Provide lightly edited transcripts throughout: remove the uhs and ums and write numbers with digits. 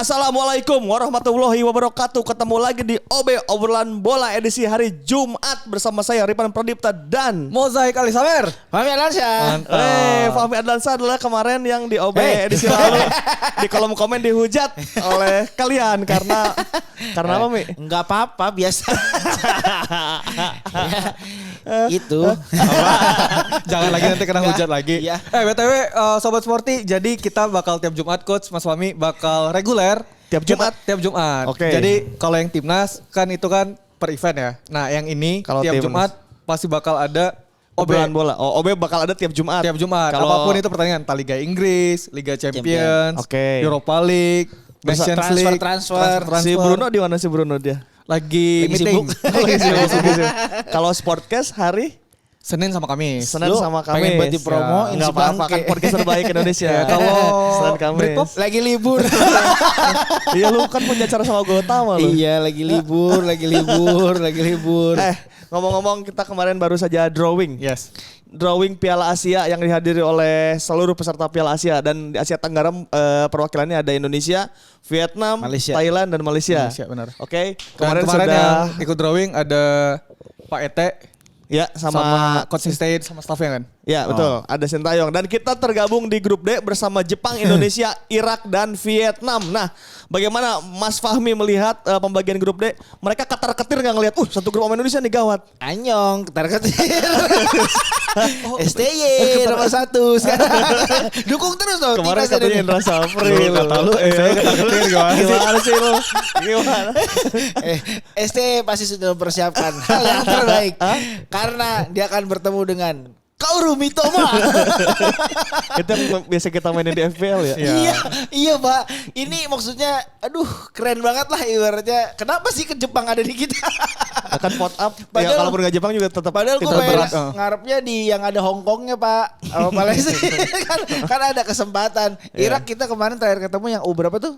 Assalamualaikum warahmatullahi wabarakatuh. Ketemu lagi di OB Obrolan Bola edisi hari Jumat bersama saya Ripan Pradipta dan Mozaik Alisamer. Fahmi Adlansyah. Fahmi Adlansyah adalah kemarin yang di OB edisi lalu di kolom komen dihujat oleh kalian karena apa Mi? Enggak apa-apa, biasa. Itu. Jangan lagi nanti kena hujat lagi. Iya. BTW Sobat Sporty, jadi kita bakal tiap Jumat Coach Mas Fahmi bakal reguler. Tiap Jumat? Tiap Jumat. Oke. Jadi kalau yang timnas kan itu kan per event ya. Nah yang ini Kalau tiap timnas. Jumat pasti bakal ada Obrolan bola. Oh, OB bakal ada tiap Jumat. Tiap Jumat. Kalau Apapun itu pertandingan. Entah Liga Inggris, Liga Champions, Oke. Europa League, Nations League. transfer. Si Bruno di mana si Bruno dia? Lagi meeting. sibuk. Kalau Sportcast hari Senin sama Kamis. Senin sama Kamis. pengen buat dipromoin Enggak si apa-apa kan bangke. podcast terbaik Indonesia. Ya, kalau Senin Kamis. Britpop Lagi libur. Iya lu kan punya acara sama Gotama lu. Iya, lagi libur. Ngomong-ngomong kita kemarin baru saja drawing. Yes. Drawing Piala Asia yang dihadiri oleh seluruh peserta Piala Asia dan di Asia Tenggara perwakilannya ada Indonesia, Vietnam, Malaysia. Thailand dan Malaysia. Malaysia, benar. Oke, Kemarin kemarin sudah yang ikut drawing ada Pak Ete ya sama Coach Sintayong sama staffnya kan. ya betul, ada Sintayong dan kita tergabung di grup D bersama Jepang, Indonesia, Irak dan Vietnam. Nah, bagaimana Mas Fahmi melihat pembagian grup D? Mereka ketar-ketir nggak ngelihat, satu grup sama Indonesia nih gawat. Anyong, ketar-ketir. STY nomor 1 sekarang. Dukung terus dong. Kemarin timnas katanya Indonesia. Indra Safri. Kata lu, saya ketar-ketir Gimana sih lu? Gimana? STY pasti sudah mempersiapkan hal yang terbaik. Karena dia akan bertemu dengan Kaoru Mitoma. Itu yang biasa kita mainin di FPL ya. Iya Pak. Ini maksudnya aduh keren banget lah ibaratnya. Kenapa sih ke Jepang ada di kita? Akan pot up. Ya Padahal- kalaupun nggak Jepang juga tetap. Padahal gue tetap pengen berat. ngarepnya di yang ada Hongkongnya Pak. Sama Malaysia. kan ada kesempatan. Irak kita kemarin terakhir ketemu yang berapa tuh?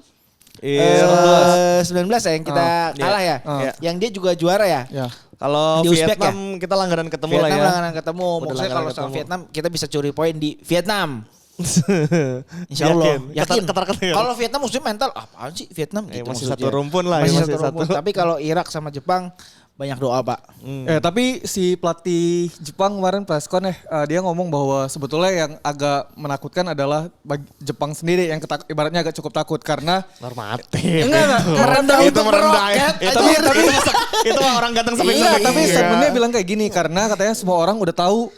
Iya. 19 ya yang kita kalah ya. Iya. Yang dia juga juara ya. Ya. Kalau Di Uzbek Vietnam kita langganan ketemu Vietnam lah ya. langganan ketemu. Udah Maksudnya langganan kalau sama ketemu. Vietnam kita bisa curi poin di Vietnam. Insya Allah. Yakin. Ketar-ketir. Kalau Vietnam maksudnya mental apaan sih Vietnam? Gitu masih maksudnya. satu rumpun lah ya, Masih masih satu rumpun. satu. Tapi kalau Irak sama Jepang banyak doa Pak. Tapi si pelatih Jepang kemarin preskon dia ngomong bahwa sebetulnya yang agak menakutkan adalah Jepang sendiri yang ibaratnya agak cukup takut karena Normatif. enggak Merendah Itu untuk merendah ya. meroket. Itu Anjir. itu mah orang ganteng sampai Enggak, sampai tapi iya. statementnya bilang kayak gini karena katanya semua orang udah tahu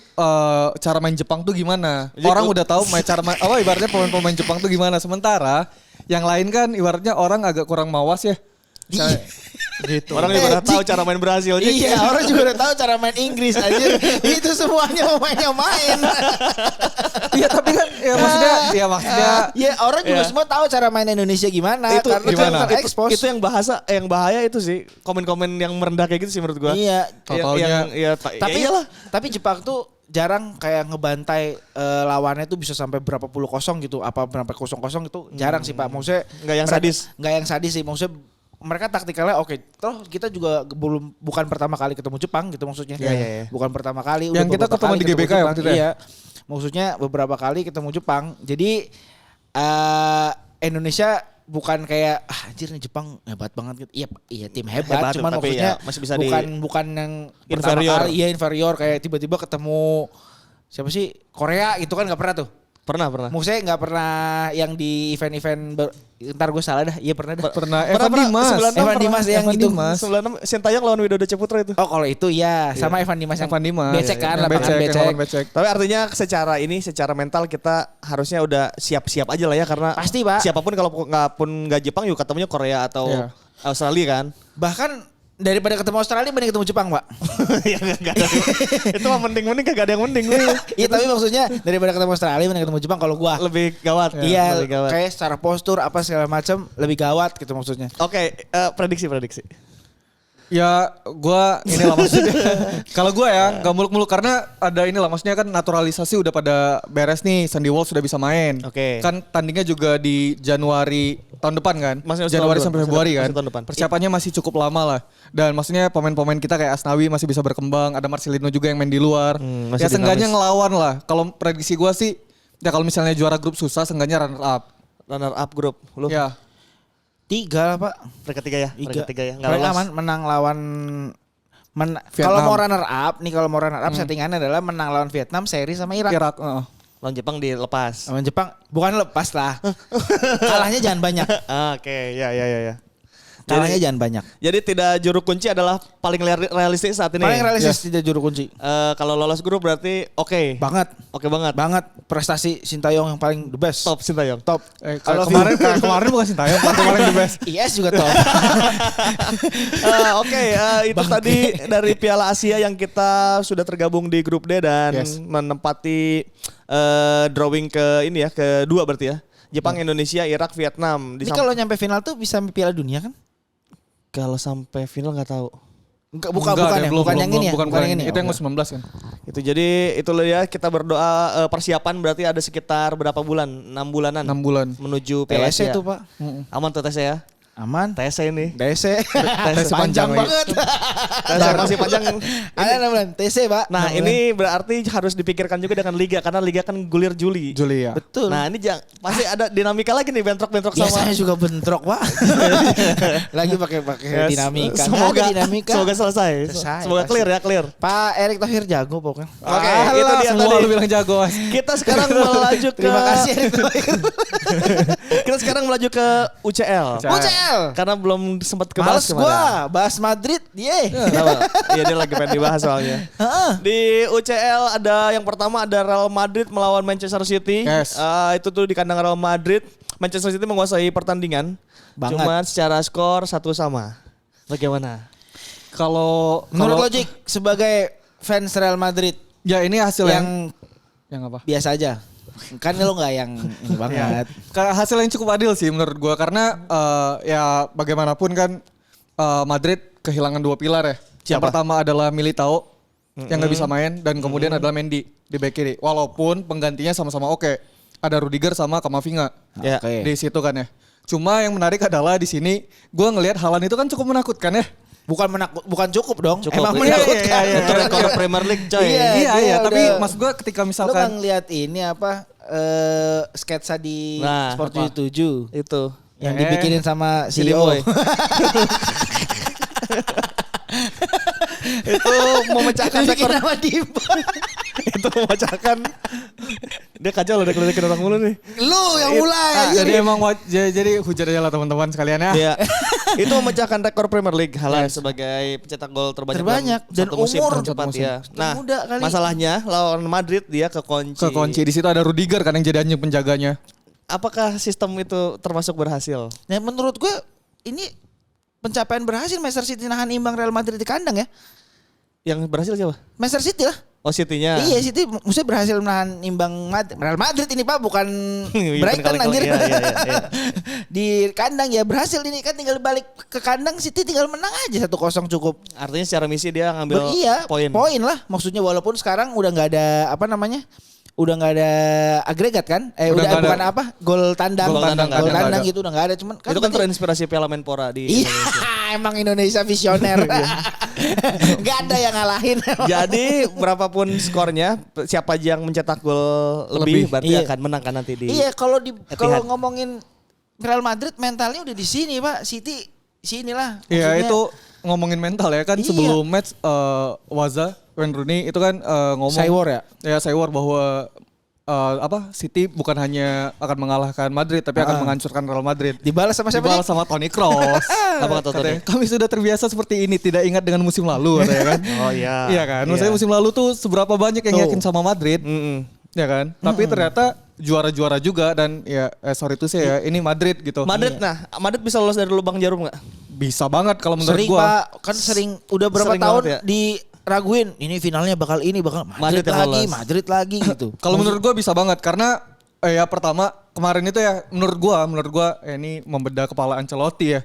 cara main Jepang tuh gimana. Jadi Orang udah tahu ibaratnya pemain-pemain Jepang tuh gimana. Sementara yang lain kan ibaratnya orang agak kurang mawas ya. gitu. Orang juga udah tahu cara main Brasil aja. Iya, orang juga udah tahu cara main Inggris aja. Itu semuanya pemainnya main. Iya tapi kan maksudnya Ya orang juga Iya. semua tahu cara main Indonesia gimana. Itu karena gimana? kan terekspos. Itu yang bahaya itu sih. Komen-komen yang merendah kayak gitu sih menurut gua. Iya. Tau-taunya- Tapi ya iyalah. tapi Jepang tuh jarang kayak ngebantai lawannya tuh bisa sampai berapa puluh kosong gitu, apa berapa kosong itu jarang sih Pak. Maksudnya Nggak yang sadis. Nggak yang sadis sih. Maksudnya mereka taktikalnya oke. Toh kita juga bukan pertama kali ketemu Jepang gitu maksudnya. Iya, iya, iya. Bukan pertama kali. Yang kita beberapa ketemu kali di GBK ya Jepang. waktu itu ya? Iya. Maksudnya beberapa kali ketemu Jepang. Jadi Indonesia bukan kayak anjir nih Jepang hebat banget gitu. Iya tim hebat, Hebat, cuman tapi maksudnya ya masih bisa bukan yang pertama Inferior. kali, iya inferior kayak tiba-tiba ketemu siapa sih Korea gitu kan nggak pernah tuh. Pernah. Maksudnya nggak pernah yang di event-event ntar gue salah dah. Iya pernah dah. pernah Pernah, Evan Dimas. 96 Evan Dimas yang Evan itu. Dimas. 96 Sintayong lawan Widodo Ciputra itu. Oh kalau itu ya sama Evan Dimas yang Evan Dimas. becek kan, Yang lapangan yang becek. lawan becek. Tapi artinya secara mental kita harusnya udah siap-siap aja lah ya karena Pasti, Pak. siapapun kalau nggak Jepang juga ketemunya Korea atau Iya. Australia kan. Bahkan daripada ketemu Australia mending ketemu Jepang Pak. Ya nggak ada. Itu mah mending kagak ada yang mending. Iya tapi maksudnya daripada ketemu Australia mending ketemu Jepang kalau gua. Lebih gawat. Iya, Lebih gawat. kayak secara postur apa segala macam lebih gawat gitu maksudnya. Oke, prediksi. Ya ini lah maksudnya. Kalau gue ya gak muluk-muluk karena ada inilah maksudnya kan naturalisasi udah pada beres nih. Sandy Walsh sudah bisa main. Oke. Kan tandingnya juga di Januari tahun depan kan. Masih Januari tahun sampai depan. Februari Masih kan. tahun depan. Persiapannya masih cukup lama lah. Dan maksudnya pemain-pemain kita kayak Asnawi masih bisa berkembang. Ada Marcelino juga yang main di luar. Masih Ya seenggaknya dinamis. ngelawan lah. Kalau prediksi gue sih ya kalau misalnya juara grup susah seenggaknya runner up. Runner up grup. Lu Ya. 3 lah, Pak. Peringkat 3 ya. Peringkat 3 ya. Enggak Mereka lolos. aman menang lawan Vietnam. kalau mau runner up settingannya adalah menang lawan Vietnam, seri sama Irak. Irak. Lawan Jepang dilepas. Lawan Jepang bukan lepas lah. Kalahnya jangan banyak. Oke, ya. Kalahnya jangan banyak. Jadi tidak juru kunci adalah paling realistis saat ini. Paling realistis tidak juru kunci. Kalau lolos grup berarti oke. Banget. Oke banget. Banget prestasi Sintayong yang paling the best. Top Sintayong. Top. Kalau kemarin bukan Sintayong, kemarin the best. IS juga top. Oke, itu tadi dari Piala Asia yang kita sudah tergabung di grup D dan menempati drawing kedua berarti ya. Jepang, Indonesia, Irak, Vietnam. Ini kalau nyampe final tuh bisa Piala Dunia kan? Kalau sampai final nggak tahu. Bukan yang ini ya. Bukan yang ini. Itu yang U19 kan. Itu jadi itulah ya kita berdoa persiapan berarti ada sekitar berapa bulan? 6 bulanan. 6 bulan. Menuju Piala TSE Asia. tuh, Pak. Aman tuh TSE ya. Aman. TSE ini. TSE. panjang lagi. banget. TSE masih panjang. Ada namanya TSE, Pak. Nah, ini berarti harus dipikirkan juga dengan liga karena liga kan gulir Juli. Ya. Betul. Nah, ini pasti ada dinamika lagi nih bentrok-bentrok sama. Biasanya juga bentrok, Pak. Lagi pakai dinamika. Semoga Ada dinamika. semoga selesai. Semoga pasti. clear. Pak Erick Thohir jago pokoknya. Oke, Alah, itu dia semua tadi. lu bilang jago. Kita sekarang melaju ke Terima kasih Erick Thohir. Kita sekarang melaju ke UCL. UCL. Karena belum sempat kebahas Males gua bahas Madrid. Iya dia lagi pengen dibahas soalnya. Di UCL ada yang pertama ada Real Madrid melawan Manchester City. Yes. Itu tuh di kandang Real Madrid. Manchester City menguasai pertandingan. Banget. Cuman secara skor 1-1. Bagaimana? Kalau Menurut logik sebagai fans Real Madrid ya ini hasil yang apa? biasa aja. Kan lo nggak yang ini banget. Hasil yang cukup adil sih menurut gua karena ya bagaimanapun kan Madrid kehilangan 2 pilar ya. Yang pertama adalah Militao yang nggak bisa main dan kemudian adalah Mendy di back kiri. Walaupun penggantinya sama-sama oke. Ada Rudiger sama Kamavinga Ya. Oke. di situ kan ya. Cuma yang menarik adalah di sini gua ngelihat Haaland itu kan cukup menakutkan ya. Bukan cukup dong. Cukup. Emang Iya, menakutkan. Itu rekor Premier League coy. Iya. Iya, dia tapi udah- maksud gua ketika Lo misalkan kan lihat ini apa sketsa di Nah, Sport apa? 77 Itu. yang dibikinin sama Jadi CEO. boy. Itu memecahkan Dibikin rekor. sama Diba. Itu memecahkan. Dia kacau loh, dia kelihatan orang mulu nih. Lu yang mulai. jadi emang jadi hujan aja lah teman-teman sekalian ya. Iya. Itu memecahkan rekor Premier League Haaland sebagai pencetak gol terbanyak Terbanyak. dalam Dan satu musim umur. tercepat Satu musim. ya. Nah, Muda kali. masalahnya lawan Madrid dia kekunci. Kekunci di situ ada Rudiger kan yang jadi anjing penjaganya. Apakah sistem itu termasuk berhasil? Nah, menurut gue ini pencapaian berhasil Manchester City nahan imbang Real Madrid di kandang ya. Yang berhasil siapa? Manchester City lah. Oh, City-nya. Iya, City maksudnya berhasil menahan imbang Real Madrid ini Pak, bukan Brighton Bukan anjir. iya. Di kandang ya berhasil ini kan, tinggal balik ke kandang City tinggal menang aja 1-0 cukup. Artinya secara misi dia ngambil Iya, poin. poin lah. Maksudnya walaupun sekarang udah nggak ada apa namanya? Udah nggak ada agregat kan? Udah nggak ada. Bukan apa? Gol tandang. Gol tandang nggak ada. Tandang gitu udah nggak ada. Cuman Itu kan berarti- terinspirasi Piala Menpora di Iya, Indonesia. emang Indonesia visioner. Gak ada yang ngalahin. Jadi berapapun skornya, siapa aja yang mencetak gol lebih berarti Iya. akan menang kan nanti di. Iya, kalau Etihad. ngomongin Real Madrid mentalnya udah di sini, Pak. City sinilah. Iya Maksudnya, itu ngomongin mental ya kan Iya. sebelum match Wayne Rooney itu kan ngomong Saywar ya? Ya Saywar bahwa City bukan hanya akan mengalahkan Madrid tapi akan menghancurkan Real Madrid. dibalas sama siapa? Dibalas nih? sama Toni Kroos. Apa kata Toni? Katanya, kami sudah terbiasa seperti ini, tidak ingat dengan musim lalu katanya kan. Oh iya. Iya kan? Maksudnya musim lalu tuh seberapa banyak yang Tuh. yakin sama Madrid. Ya kan? Tapi ternyata juara-juara juga dan ya sorry tuh saya ini Madrid gitu. Madrid Madrid bisa lolos dari lubang jarum nggak? Bisa banget kalau menurut Sering, gua. Pak. Kan sering udah berapa Sering tahun banget ya. diraguin ini finalnya bakal Madrid yang lolos. Madrid lagi gitu. Kalau menurut gua bisa banget karena ya pertama kemarin itu ya menurut gua ini membedah kepala Ancelotti ya.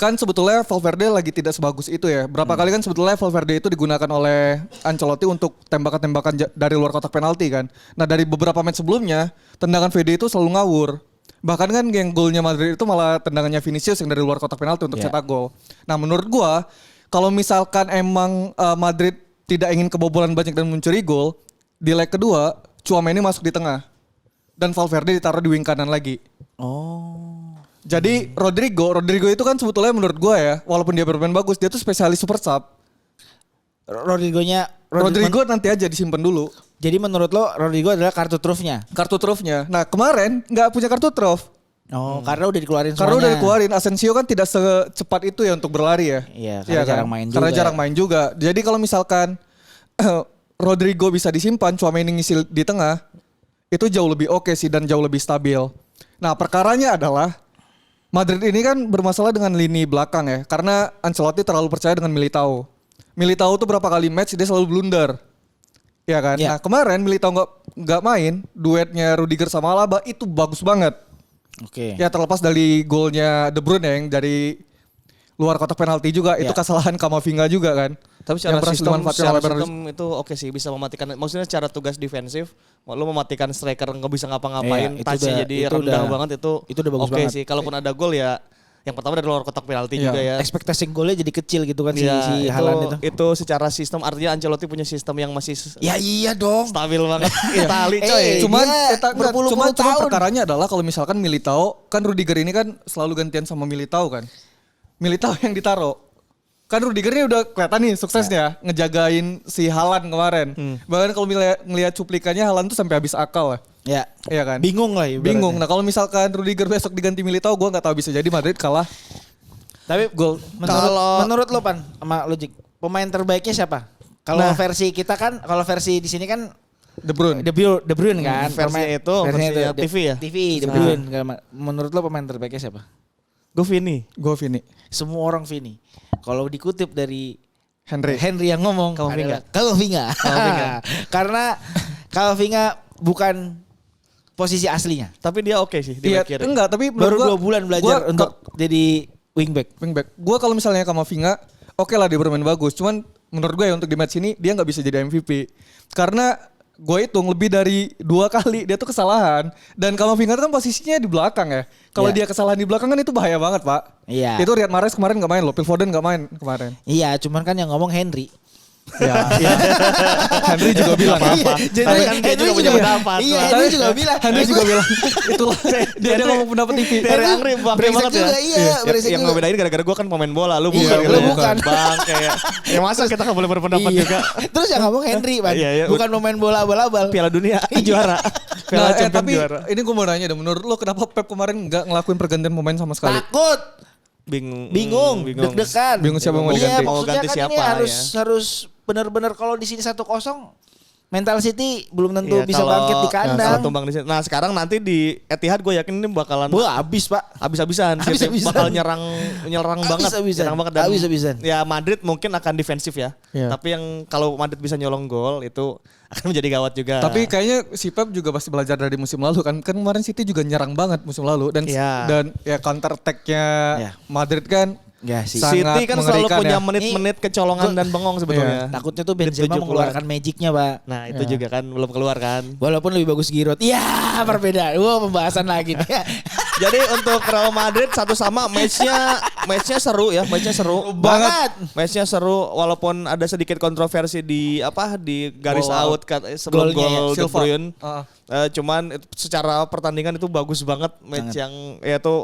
Kan sebetulnya Valverde lagi tidak sebagus itu ya. Berapa kali kan sebetulnya Valverde itu digunakan oleh Ancelotti untuk tembakan-tembakan dari luar kotak penalti kan. Nah dari beberapa match sebelumnya tendangan VD itu selalu ngawur. Bahkan kan yang golnya Madrid itu malah tendangannya Vinicius yang dari luar kotak penalti untuk cetak gol. Nah menurut gua kalau misalkan emang Madrid tidak ingin kebobolan banyak dan mencuri gol, di leg kedua Tchouaméni masuk di tengah dan Valverde ditaruh di wing kanan lagi. Oh. Jadi Rodrigo itu kan sebetulnya menurut gue ya, walaupun dia bermain bagus, dia tuh spesialis super sub. Rodrigo nanti aja disimpan dulu. Jadi menurut lo Rodrigo adalah kartu trufnya? Kartu trufnya. Nah kemarin nggak punya kartu truf. Oh, karena udah dikeluarin semuanya. Karena udah dikeluarin. Asensio kan tidak secepat itu ya untuk berlari ya. Iya, karena jarang main juga. Karena jarang main juga. Jadi kalau misalkan Rodrigo bisa disimpan, Tchouaméni ngisi di tengah, itu jauh lebih oke sih dan jauh lebih stabil. Nah perkaranya adalah Madrid ini kan bermasalah dengan lini belakang ya. Karena Ancelotti terlalu percaya dengan Militao. Militao tuh berapa kali match dia selalu blunder. Ya kan? Ya. Nah kemarin Militao nggak main, duetnya Rudiger sama Alaba itu bagus banget. Oke. Ya terlepas dari golnya De Bruyne yang dari luar kotak penalti juga, itu kesalahan Kamavinga juga kan. Tapi secara Yang berhasil sistem, dimanfaatkan secara oleh Bernardo. sistem itu oke sih, bisa mematikan. Maksudnya secara tugas defensif, lu mematikan striker nggak bisa ngapa-ngapain, Iya, itu touch-nya udah- jadi itu rendah udah- banget itu. itu udah bagus oke banget. sih. Kalaupun ada gol ya, yang pertama dari luar kotak penalti Iya. juga ya. Ekspektasi golnya jadi kecil gitu kan Iya, si Haaland itu. itu secara sistem artinya Ancelotti punya sistem yang masih Ya iya dong. stabil banget. Itali coy. Cuman dia berpuluh-puluh cuman tahun. perkaranya adalah kalau misalkan Militao, kan Rudiger ini kan selalu gantian sama Militao kan. Militao yang ditaruh. Kan Rudiger ini udah kelihatan nih suksesnya ngejagain si Haaland kemarin. Bahkan kalau ngelihat cuplikannya Haaland tuh sampai habis akal lah. Ya. Iya kan? Bingung lah ibaratnya. Bingung. Nah kalau misalkan Rudiger besok diganti Militao, gue nggak tahu, bisa jadi Madrid kalah. Tapi Gol. menurut lo Pan sama Logic, pemain terbaiknya siapa? Kalau Nah. versi kita kan, kalau versi di sini kan De Bruyne. De Bruyne kan. Versinya itu, versinya TV ya? TV, De Bruyne. Menurut lo pemain terbaiknya siapa? Gue Vini. Gue Vini. Semua orang Vini. Kalau dikutip dari Henry. yang ngomong Kamavinga. Kamavinga. Kamavinga. Karena Kamavinga bukan posisi aslinya. Tapi dia oke sih di Iya, back kiri. enggak, tapi Baru menurut 2 bulan belajar untuk jadi wingback. wingback. Gue kalau misalnya Kamavinga, oke lah dia bermain bagus. Cuman menurut gue ya untuk di match ini dia nggak bisa jadi MVP. Karena gue hitung lebih dari 2 kali dia tuh kesalahan. Dan Kamavinga tuh kan posisinya di belakang ya. Kalau Iya. dia kesalahan di belakang kan itu bahaya banget pak. Iya. Itu Riyad Mahrez kemarin nggak main loh. Phil Foden nggak main kemarin. Iya, cuman kan yang ngomong Henry. Ya, iya. Henry juga bilang apa? Jadi Tapi kan dia juga punya pendapat. Iya, Pak. Henry juga bilang. Henry juga bilang itulah dia ngomong pendapat TV. Dari Angri bangke brengsek banget ya. juga, iya, brengsek Yang juga. ngebedain gara-gara gue kan pemain bola, lu Iya, bukan. lu gitu. bukan. Bang kayak. Ya masa kita gak boleh berpendapat Iya. juga. Terus yang ngomong Henry, Pan. Iya, iya. Bukan pemain bola abal-abal. Piala Dunia juara. Piala Nah, Champions tapi juara. ini gue mau nanya deh, menurut lo kenapa Pep kemarin nggak ngelakuin pergantian pemain sama sekali? Takut. Bingung. Deg-degan. Bingung siapa yang mau Iya, diganti. Mau maksudnya ganti kan siapa ini ya. harus benar-benar kalau di sini 1-0 mental City belum tentu Iya, bisa kalau- bangkit di kalau kandang. tumbang di sini. Nah, sekarang nanti di Etihad gue yakin ini bakalan Wah, habis, Pak. habis-habisan. City Habis-habisan. bakal nyerang banget. Habis-habisan. Nyerang banget dan Habis-habisan. ya Madrid mungkin akan defensif ya. Iya. Tapi yang kalau Madrid bisa nyolong gol itu akan menjadi gawat juga. Tapi kayaknya si Pep juga pasti belajar dari musim lalu kan. Kan kemarin City juga nyerang banget musim lalu dan Iya. dan ya counter attack-nya Iya. Madrid kan Ya sih. sangat City kan selalu mengerikan punya ya. menit-menit kecolongan dan bengong sebetulnya. Takutnya tuh Di Benzema 70-an. mengeluarkan magicnya, Pak. Nah, itu juga kan belum keluar kan. Walaupun lebih bagus Giroud. Iya, perbedaan. Wah, pembahasan lagi nih. Jadi untuk Real Madrid satu sama matchnya seru ya, matchnya seru Banget. Matchnya seru walaupun ada sedikit kontroversi di garis Goal out sebelum Golnya ya, gol De Silva. Bruyne. Heeh. Cuman secara pertandingan itu bagus banget match yang ya itu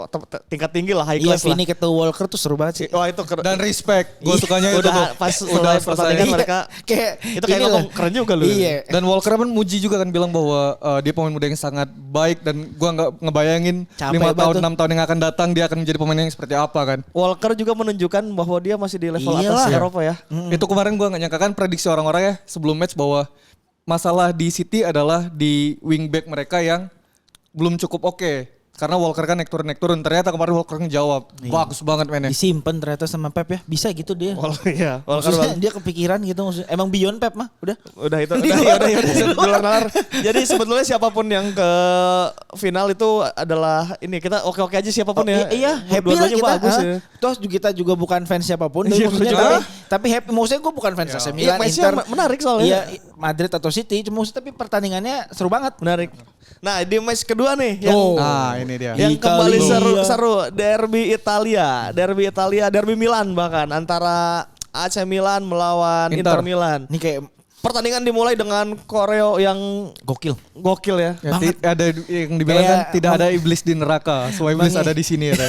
tingkat tinggi lah, high Iya, class lah. Vini ketemu Walker tuh seru banget sih. Wah itu Dan respect. Gue sukanya itu tuh. udah pas selesai pertandingan mereka kayak itu kayak ngomong keren juga lu. Iya. Dan Walker kan muji juga kan bilang bahwa dia pemain muda yang sangat baik dan gua nggak ngebayangin Capek 5 tahun banget tuh. 6 tahun yang akan datang dia akan menjadi pemain yang seperti apa kan. Walker juga menunjukkan bahwa dia masih di level Iyalah. atas Eropa ya. Itu kemarin gua nggak nyangka kan prediksi orang-orang ya sebelum match bahwa masalah di City adalah di wingback mereka yang belum cukup oke. Karena Walker kan naik turun. Ternyata kemarin Walker ngejawab. Bagus banget mainnya. Disimpan ternyata sama Pep ya. Bisa gitu dia. Iya, Walker Maksudnya dia kepikiran gitu maksudnya. Emang beyond Pep mah udah. udah itu udah nalar. Jadi sebetulnya siapapun yang ke final itu adalah ini kita oke-oke aja siapapun ya. Iya, happy lah Dua-duanya kita. bagus ya. Terus kita juga bukan fans siapapun. Iya, Maksudnya juga. tapi happy. Maksudnya gue bukan fans AC Milan, matchnya Inter. menarik soalnya. Iya, Madrid atau City. Cuma tapi pertandingannya seru banget. Menarik. Nah, di match kedua nih yang Oh. Nah ini dia. yang Italia. kembali seru derby Milan bahkan antara AC Milan melawan Inter Milan. Ini kayak Pertandingan dimulai dengan koreo yang Gokil. gokil ya. Ya, ada yang dibilang kan Kayak tidak ada iblis di neraka, semua iblis ada di sini ya.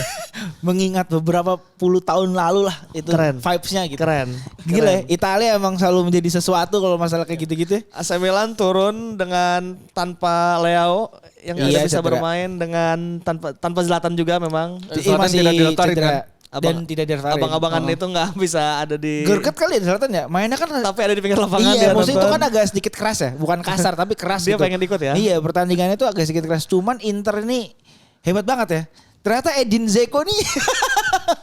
Mengingat beberapa puluh tahun lalu lah itu Keren. vibes-nya gitu. Keren. Gila ya, Italia emang selalu menjadi sesuatu kalau masalah kayak gitu-gitu. AC Milan turun dengan tanpa Leo yang Iya, tidak bisa cedera. bermain dengan tanpa Zlatan juga memang. Zlatan tidak diletarin cedera kan? dan tidak diletarin. Abang-abangan itu nggak bisa ada di Gerget kali ya Zlatan ya. Mainnya kan tapi ada di pinggir lapangan iya, dia maksudnya itu nonton. kan agak sedikit keras ya, bukan kasar tapi keras Dia gitu. pengen ikut ya? Iya, pertandingannya itu agak sedikit keras. Cuman Inter ini hebat banget ya. Ternyata Edin Dzeko nih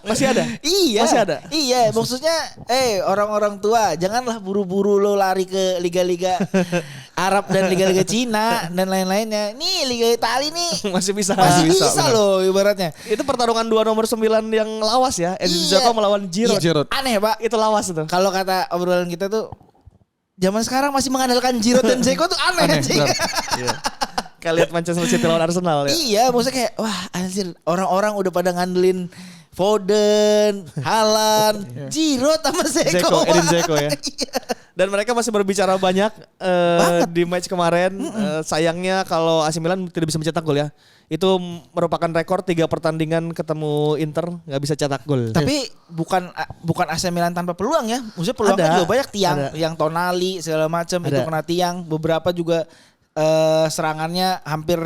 Masih ada? Iya. Masih ada? Iya, maksudnya orang-orang tua janganlah buru-buru lo lari ke liga-liga Arab dan liga-liga Cina dan lain-lainnya. Nih Liga Italia nih Masih bisa. masih bisa benar. loh ibaratnya. Itu pertarungan 2 nomor 9 yang lawas ya. Edin Iya. Dzeko melawan Giroud. Iya, Giroud. aneh, Pak. Itu lawas itu. Kalau kata obrolan kita tuh zaman sekarang masih mengandalkan Giroud dan Dzeko tuh aneh Aneh, sih. benar. Kayak lihat Manchester City lawan Arsenal ya. Iya, maksudnya kayak wah anjir orang-orang udah pada ngandelin Foden, Haaland, Giroud sama Dzeko. Dzeko, Edin Dzeko ya. Iya. Dan mereka masih berbicara banyak Banget. di match kemarin. Sayangnya kalau AC Milan tidak bisa mencetak gol ya. Itu merupakan rekor 3 pertandingan ketemu Inter nggak bisa cetak gol. Tapi bukan AC Milan tanpa peluang ya. Maksudnya peluangnya Ada. juga banyak tiang, Ada. yang Tonali segala macam itu Ada. kena tiang. Beberapa juga serangannya hampir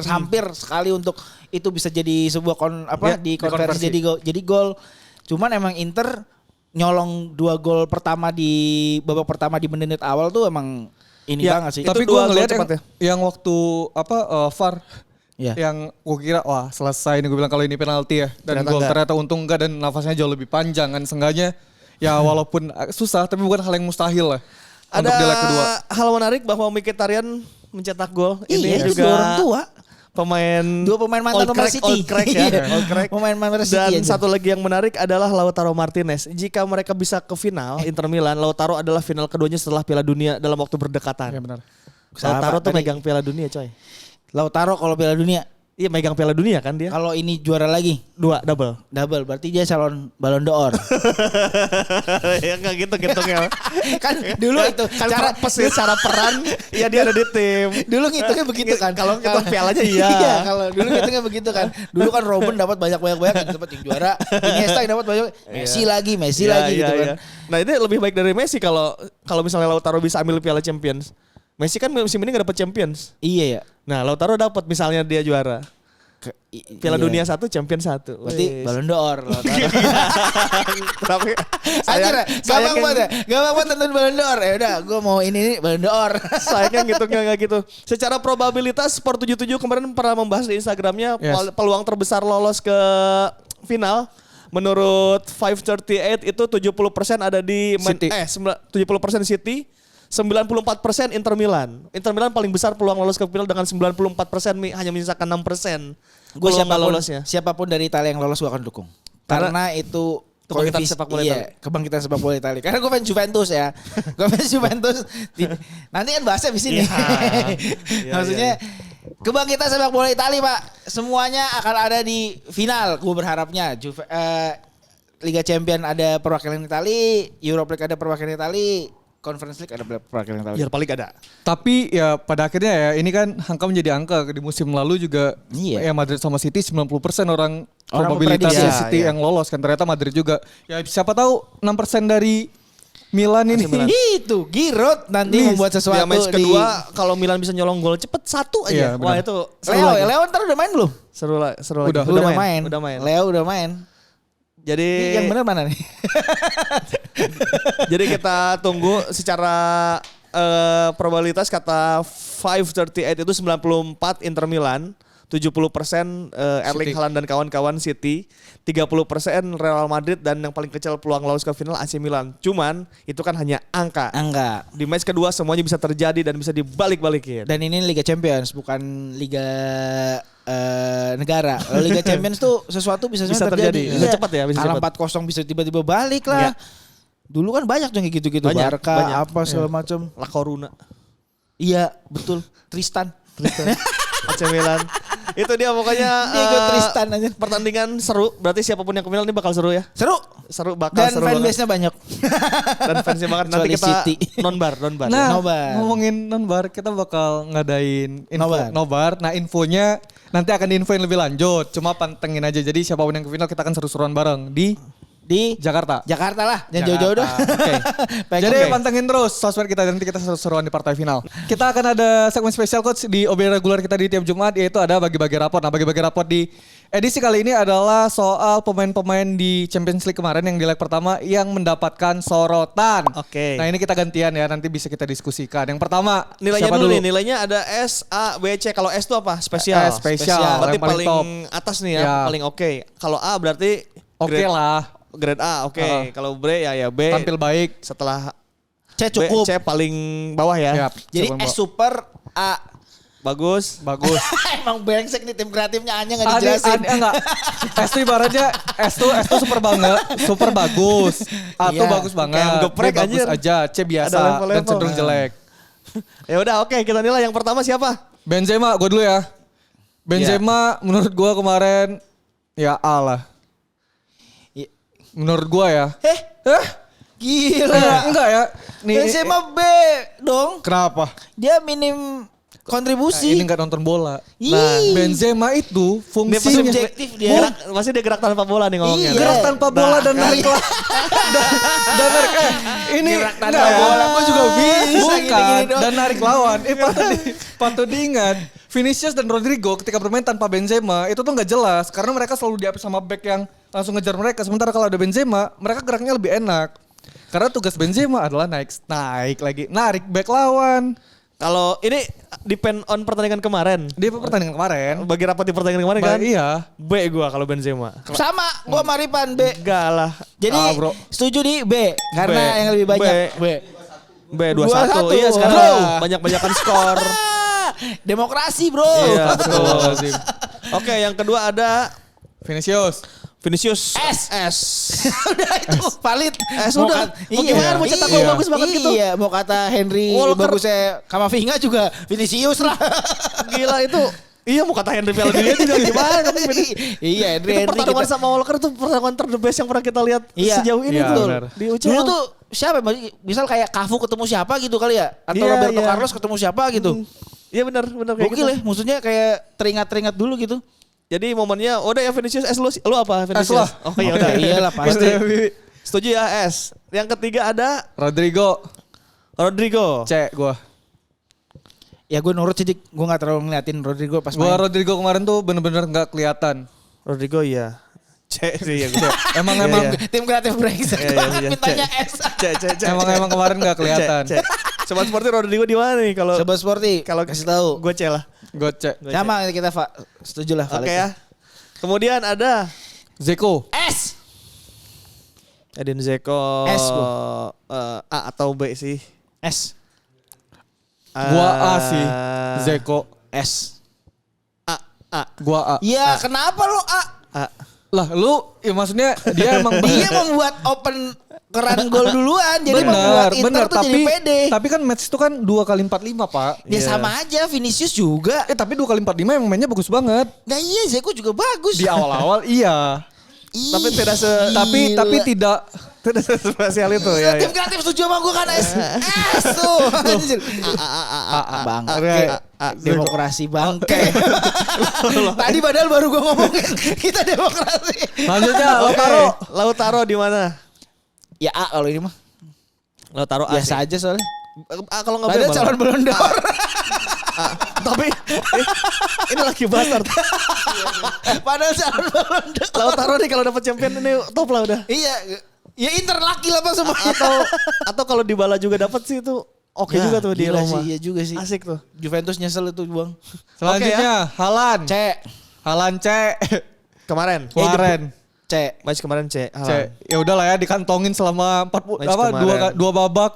sekali untuk itu bisa jadi sebuah Ya, dikonversi dikonversi. jadi gol. Cuman emang Inter nyolong 2 gol pertama di babak pertama di menit awal tuh emang ini Ya, banget sih. itu Tapi 2 gue gol ngeliat cepat ya. yang waktu VAR Iya. yang gue kira wah selesai nih gue bilang kalau ini penalti ya dan Ternyata gol enggak. ternyata untung enggak dan nafasnya jauh lebih panjang kan sengganya ya walaupun susah tapi bukan hal yang mustahil lah untuk Ada di leg kedua. hal menarik bahwa Mkhitaryan mencetak gol. Iya, Ini itu juga orang tua. pemain 2 pemain mantan old nomor crack, City. old crack ya, Iya. old crack. Pemain Manchester City Dan aja. satu lagi yang menarik adalah Lautaro Martinez. Jika mereka bisa ke final Inter Milan, Lautaro adalah final keduanya setelah Piala Dunia dalam waktu berdekatan. Ya benar. Lautaro tuh Tadi- megang Piala Dunia, coy. Lautaro kalau Piala Dunia. Iya, megang Piala Dunia kan dia. Kalau ini juara lagi 2 double. double berarti dia calon Ballon d'Or. Ya enggak gitu ya. Kan dulu itu Kan cara secara peran ya dia ada di tim. dulu ngitungnya begitu kan. Kalau kita pialanya iya. Iya, kalau dulu ngitungnya begitu kan. Dulu kan Robben dapat banyak dapat yang juara, Iniesta yang dapat banyak, Messi lagi Iya, gitu iya, kan. iya. Nah ini lebih baik dari Messi kalau misalnya Lautaro bisa ambil Piala Champions. Messi kan musim ini gak dapat Champions. Iya ya. Nah Lautaro dapat misalnya dia juara. Piala Iya. Dunia 1, Champions 1. Berarti Ballon d'Or Lautaro. Tapi Anjir, gampang banget ya. sayangnya, Gampang banget tentuin Ballon d'Or. Ya udah, gue mau ini Ballon d'Or. sayangnya gitu nggak gitu. Secara probabilitas Sport 77 kemarin pernah membahas di Instagramnya Yes. peluang terbesar lolos ke final. Menurut 538 itu 70% ada di City. 70% City. 94% Inter Milan. Inter Milan paling besar peluang lolos ke final dengan 94%, hanya menyisakan 6%. Gue peluang nggak lolosnya. siapapun dari Italia yang lolos gue akan dukung. Karena itu Kebangkitan koefis- sepak bola iya, Italia. kebangkitan sepak bola Italia. Karena gue fans Juventus ya. Gue fans Juventus. Nanti kan bahasnya di sini. Iya, Maksudnya kebangkitan sepak bola Italia, Pak. Semuanya akan ada di final. Gue berharapnya Liga Champion ada perwakilan Italia, Europa League ada perwakilan Italia, Conference League ada perwakilan Italia. Biar paling ada. Tapi ya pada akhirnya ya ini kan angka menjadi angka di musim lalu juga Iya. ya Madrid sama City 90% orang memprediksi. probabilitas City Iya. yang lolos kan ternyata Madrid juga. Ya siapa tahu 6% dari Milan ini. Milan. Itu Giroud nanti Nih, membuat sesuatu Dia match di kedua kalau Milan bisa nyolong gol cepet 1 aja. Iya, Wah benar. itu seru Leo, lagi. Leo ntar udah main belum? Seru lagi. Udah main. Udah main. Leo udah main. Jadi Yang benar mana nih? Jadi kita tunggu secara probabilitas kata 538 itu 94 Inter Milan, 70% Erling City. Haaland dan kawan-kawan City, 30% Real Madrid dan yang paling kecil peluang lolos ke final AC Milan. Cuman itu kan hanya angka. Enggak. Di match kedua semuanya bisa terjadi dan bisa dibalik-balikin. Dan ini Liga Champions bukan Liga negara. Kalau Liga Champions tuh sesuatu bisa Bisa terjadi. Bisa cepat ya, bisa Kalah cepat. 4-0 bisa tiba-tiba balik lah. Iya. Dulu kan banyak tuh yang kayak gitu-gitu. Banyak, Barca banyak. apa segala macam. La Coruna, Iya, betul. Tristan. AC Milan. Itu dia pokoknya Diego Tristan aja. pertandingan seru. Berarti siapapun yang ke final ini bakal seru ya. Seru. Seru bakal Dan seru banget. fanbase-nya banyak. Dan fansnya banget nanti Kecuali kita City. nonbar. Nah, Nobar. ngomongin nonbar, kita bakal ngadain info Nobar. nobar. Nah, infonya nanti akan diinfoin lebih lanjut. Cuma pantengin aja. Jadi siapapun yang ke final kita akan seru-seruan bareng di Di Jakarta. Jakarta lah, jangan jauh-jauh dah. Oke. Jadi Oke. pantengin terus sosmed kita nanti kita seru-seruan di partai final. Kita akan ada segmen spesial coach di OB reguler kita di tiap Jumat yaitu ada bagi-bagi rapor. Nah, bagi-bagi rapor di edisi kali ini adalah soal pemain-pemain di Champions League kemarin yang di leg pertama yang mendapatkan sorotan. Oke. Nah, ini kita gantian ya, nanti bisa kita diskusikan. Yang pertama, Nilainya siapa dulu nih, nilainya ada S, A, B, C. Kalau S itu apa? Spesial. Spesial, Berarti yang paling paling top. atas nih ya, Ya. paling oke. Kalau A berarti Oke lah, grade A, oke. Kalau B ya B. tampil baik. Setelah C B, cukup. C paling bawah ya. Siap. Jadi Siapa, S Mbak? super A. Bagus. Bagus. Emang brengsek nih tim kreatifnya hanya nggak Ada dijelasin. enggak. S tuh ibaratnya S tuh super banget, super bagus. A tuh Iya. bagus banget. Kayak geprek, B bagus anjir. aja, C biasa Ada level-level. dan cenderung jelek. Ya udah oke, kita nilai yang pertama siapa? Benzema, gue dulu ya. Benzema menurut gue kemarin ya A lah. Iya. Menurut gue ya. Gila. Enggak ya. Nih, Benzema B dong. kenapa? Dia minim kontribusi. Ini enggak nonton bola. Nah, Benzema itu Dia fungsinya subjektif dia. Gerak, masih dia gerak tanpa bola nih ngomongnya. Iya. gerak tanpa bola dan narik iya. dan narik ini Gerak tanpa enggak ya. bola, gua juga bisa Bukan, gini-gini doang. dan narik lawan. Patut diingat Vinicius dan Rodrigo ketika bermain tanpa Benzema itu tuh nggak jelas karena mereka selalu diapit sama back yang langsung ngejar mereka. Sementara kalau ada Benzema mereka geraknya lebih enak. Karena tugas Benzema adalah narik lagi narik back lawan. Kalau ini depend on pertandingan kemarin. Dia pertandingan kemarin. Bagi rapat di pertandingan kemarin kan? Iya. B gua kalau Benzema. Sama, gua Maripan B. Enggak lah. Jadi Bro. setuju di B karena B. yang lebih banyak B. B 2-1. Iya sekarang Bro. banyak-banyakan skor. Demokrasi, Bro. Iya betul. Astagfirullahaladzim. Oke, yang kedua ada Vinicius. Vinicius S. Udah itu valid. Mau gimana, mau cetak gol bagus banget gitu. Iya, mau kata Henry Walker. bagusnya Kamavinga juga Vinicius lah. Gila itu. Iya mau kata Henry Piala Dunia juga gimana tapi Iya, itu pertarungan kita. sama Walker tuh pertarungan terbest yang pernah kita lihat Iya. sejauh ini Iya, tuh benar. di UCL. Dulu tuh siapa? Misal kayak Cafu ketemu siapa gitu kali ya? Atau Iya, Roberto iya. Carlos ketemu siapa gitu? Iya benar kayak Gokil gitu. ya, maksudnya kayak teringat-teringat dulu gitu. Jadi momennya udah ya Vinicius S lu apa Vinicius? lah. Oh iya udah. Iyalah pasti. Setuju ya S. Yang ketiga ada Rodrigo. Rodrigo. C gua. Ya gue nurut sih, gue gak terlalu ngeliatin Rodrigo pas Gua main. Rodrigo kemarin tuh bener-bener nggak kelihatan. Rodrigo iya. C sih ya gue. Emang Iya, emang iya. Tim kreatif brengsek Iya, iya, banget iya. mintanya S. emang kemarin nggak kelihatan. Sobat seperti Rodrigo di mana nih kalau Sobat Sporty, kalau kasih tahu. gue C lah. Gue C. Sama kita setuju lah. Oke ya. Kemudian ada Zeko. S. Edin Zeko. S A atau B sih? S. Gua A sih. Zeko. S. Gua A. Iya, kenapa lo A? A. Lah lu ya maksudnya dia emang Dia membuat open keran gol duluan, jadi membuat Inter bener, tuh jadi pede. tapi kan match itu kan 2x45 Pak. Ya Iya. sama aja, Vinicius juga. Tapi 2x45 emang mainnya bagus banget. Nah iya, Zeko juga bagus. Di awal-awal iya. Ih, Tapi tidak Tapi gila. tidak Tidak spesial itu ya. Tim kreatif setuju sama gue kan S. S tuh. Anjir. Bangke. Demokrasi bangke. Tadi padahal baru gue ngomongin kita demokrasi. Lanjutnya Oke, Lautaro. Lautaro di mana? Ya A kalau ini mah. Lautaro A. Biasa sih. aja soalnya. A kalau nggak Padahal boleh calon Ballon d'Or. Tapi ini lagi basar. Padahal calon Ballon d'Or. Lautaro nih kalau dapat champion ini top lah udah. Iya. Ya Inter laki lah Pak semuanya. Atau kalau Dybala juga dapat sih itu oke Ya, juga tuh di gila Roma. sih, iya juga sih. Asik tuh. Juventus nyesel itu buang. Selanjutnya Haaland. C. Haaland C. Kemarin. Kemarin. C. Match kemarin C. C. Ya udahlah ya dikantongin selama 40 Match apa kemarin. dua babak.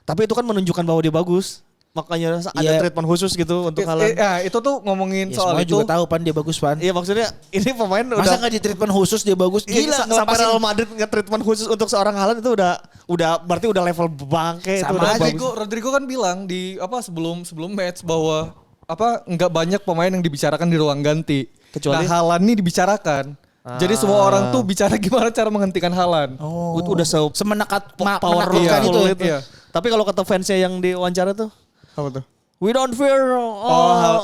Tapi itu kan menunjukkan bahwa dia bagus. Makanya ada Iya. treatment khusus gitu untuk Haaland. Ya, itu tuh ngomongin Ya, soal semua itu. juga tahu Pan dia bagus Pan. Iya maksudnya ini pemain Masa udah nggak di treatment khusus dia bagus? Iya, Gila, sampai ngelepasin. Real Madrid nge-treatment khusus untuk seorang Haaland itu udah berarti udah level bangke itu Sama udah aja bagus. Rodrigo kan bilang di apa sebelum match bahwa nggak banyak pemain yang dibicarakan di ruang ganti. Kecuali? Nah, Haaland nih dibicarakan. Jadi semua orang tuh bicara gimana cara menghentikan Haaland. Udah Semenekat power menakutkan iya. itu. itu. Iya. Tapi kalau kata fansnya yang diwawancara tuh, Apa tuh? we don't fear,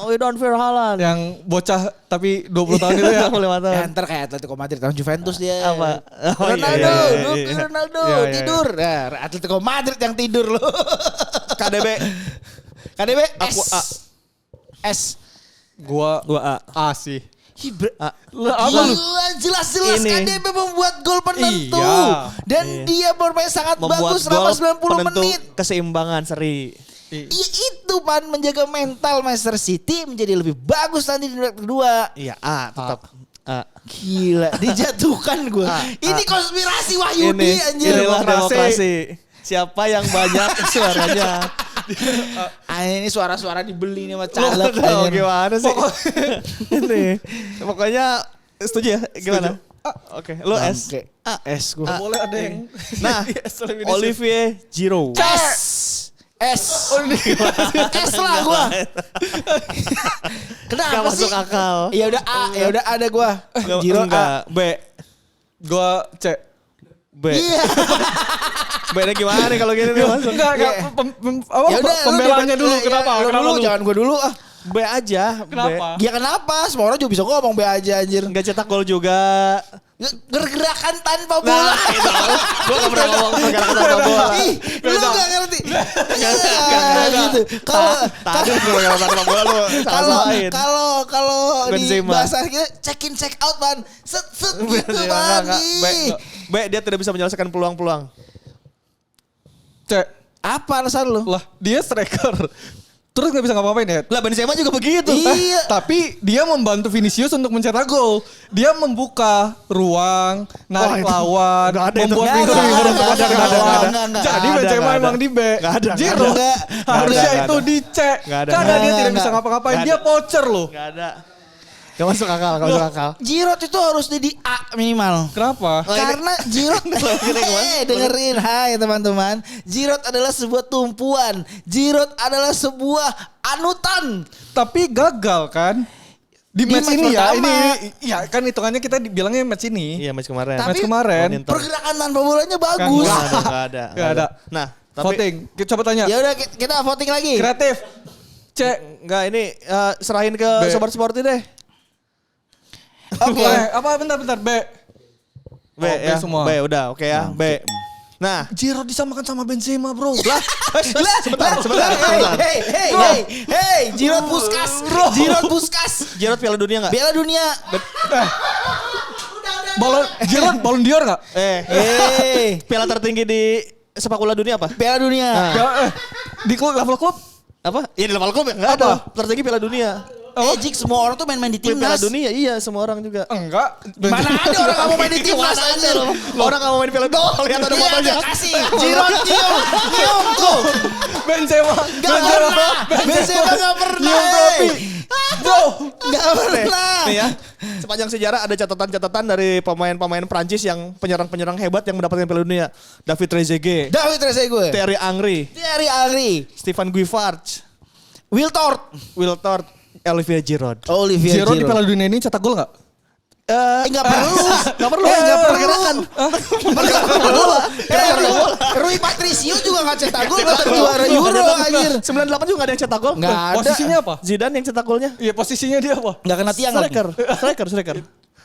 we don't fear Haaland. Yang bocah tapi 20 tahun itu ya. 25 tahun. Ya, ntar kayak Atletico Madrid tahun Juventus dia. Apa? Oh, Ronaldo, iya, iya, dulu iya. Ronaldo Iya, iya. tidur. Nah, Atletico Madrid yang tidur loh. KDB. KDB Aku S. A. S. Gua Gua A. sih. Apa lu? Jelas-jelas Ini. KDB membuat gol penentu. Iya. Dan dia bermain sangat Membuat bagus selama gol 90 penentu menit. keseimbangan seri. Itu Pan menjaga mental Manchester City menjadi lebih bagus nanti di babak kedua. Iya A tetap. A. Gila, dijatuhkan gue. Ini konspirasi Wahyudi anjir. Inilah demokrasi. Siapa yang banyak suaranya? Ini suara-suara dibeli nih sama Lu caleg. tahu anjir. gimana sih? Ini. Pokoknya setuju ya? Gimana? Oke, lu S. Bangke. S gue. Boleh ada yang Nah, Olivier Giroud. S. S lah gue. Gak Kenapa masuk sih? akal. Ya udah A, ya udah ada gue. Giroud A. Enggak, B. Gua C. B. Iya. B-nya gimana nih kalau gini nih masuk? Enggak, Iya. apa pembelaannya dulu. Kenapa? Lu Kenapa dulu, lu? jangan gue dulu ah. B aja. Kenapa? Ya kenapa? Semua orang juga bisa ngomong B aja anjir. Enggak cetak gol juga. Gerakan tanpa bola. Nah, itu. Gue gak pernah ngomong pergerakan tanpa bola. Ih, lu gak ngerti. Beda. Gitu. Tadi pergerakan tanpa bola lu salah-salahin. Kalau di Benzema. bahasa kita check in check out man. Set gitu Enggak, man. enggak. B, dia tidak bisa menyelesaikan peluang-peluang. C. Apa alasan lu? Lah, dia striker. Terus gak bisa ngapa-ngapain ya? Lah Benzema juga begitu. Iya. Tapi dia membantu Vinicius untuk mencetak gol. Dia membuka ruang, narik itu. lawan, Nggak ada itu. membuat Nggak Vinicius ada, turun nggak kepada ada, nggak lawan. ada, nggak Jadi ada, Benzema nggak emang ada. di B. Nggak ada, nggak Giroud ada. harusnya Nggak ada, itu nggak di C. Nggak ada. Karena dia Nggak, tidak bisa nggak. ngapa-ngapain. Nggak Dia ada. voucher loh. Gak ada. Gak masuk akal, gak masuk akal. Giroud itu harus di A minimal. Kenapa? Oh, ini- Karena Giroud, dengerin, hai teman-teman. Giroud adalah sebuah tumpuan. Giroud adalah sebuah anutan. Tapi gagal kan? Di match match ini ya, pertama. ini ya kan hitungannya kita bilangnya match ini. Iya match kemarin. Tapi Match kemarin. Inter. Pergerakan tanpa bolanya bagus. Gak ada. Nggak ada. Nah, tapi Voting. Coba tanya. Ya udah kita voting lagi. Kreatif. C. enggak ini serahin ke B. Sobat Sporty deh. Oke. Apa bentar B B. Oh, B ya. semua. B udah oke ya. B. Nah, Giroud disamakan sama Benzema, Bro. lah, sebentar. Hey, Giroud Puskas. Giroud Puskas. Giroud Piala Dunia enggak? Piala Dunia. Giroud Ballon d'Or enggak? Piala tertinggi di sepak bola dunia apa? Piala Dunia. Di klub level klub? Apa? Ya di level klub ya? Enggak ada. Tertinggi Piala Dunia. Jik semua orang tuh main-main di Piala timnas. Dunia iya semua orang juga. Enggak. Mana ada orang gak mau main di timnas Mana ada anjir. loh. Orang gak mau main Piala Dunia. Lihat ada Iya, fotonya. kasih. Giroud nyium tuh. Benzema. Gak pernah. Benzema gak pernah. Nyium trofi. Bro. Gak pernah. Nih ya, sepanjang sejarah ada catatan-catatan dari pemain-pemain Prancis yang penyerang-penyerang hebat yang mendapatkan Piala Dunia. David Trezeguet, David Trezeguet. Thierry Henry, Thierry Henry. Stefan Guivarch, Will Tort. Wiltord, Olivier Giroud. Olivier Giroud di Piala Dunia ini cetak gol enggak? Enggak perlu. Gak perlu, Nggak gak perlu. pergerakan. Rui Patricio juga gak cetak gol. Gak juara Euro anjir. 98 juga gak ada yang cetak gol. Gak ada. Posisinya apa? Zidane yang cetak golnya. Iya, posisinya dia apa? Gak kena tiang lagi. Striker.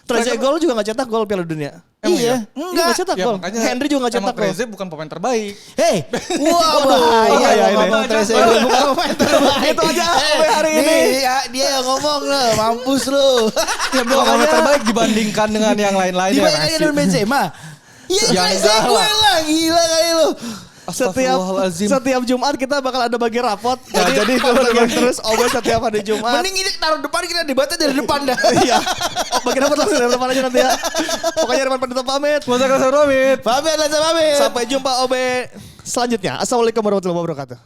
Trezeguet juga gak cetak gol Piala Dunia. Iya. Dia Enggak. gak cetak gol. Henry juga gak cetak emang gol. Treze bukan pemain terbaik. Hei. Wah bahaya. Bahaya ini. Ngomong Trezeguet bukan pemain terbaik. Itu aja sampai hari ini. Nih, ya, dia yang ngomong lo. Mampus lo. Ya bukan pemain terbaik dibandingkan dengan yang lain-lainnya. Dibandingkan dengan Benzema. Iya Trezeguet lah. Gila kali lo. Astagfirullahaladzim. Setiap Jumat kita bakal ada bagi rapot. Jadi pantengin terus Obe setiap hari Jumat. Mending ini taruh depan kita debatnya dari depan dah. Iya. Oh, bagi rapot langsung dari depan aja nanti ya. Pokoknya depan penutup pamit. Masa kasar pamit. Pamit. Sampai jumpa Obe selanjutnya. Assalamualaikum warahmatullahi wabarakatuh.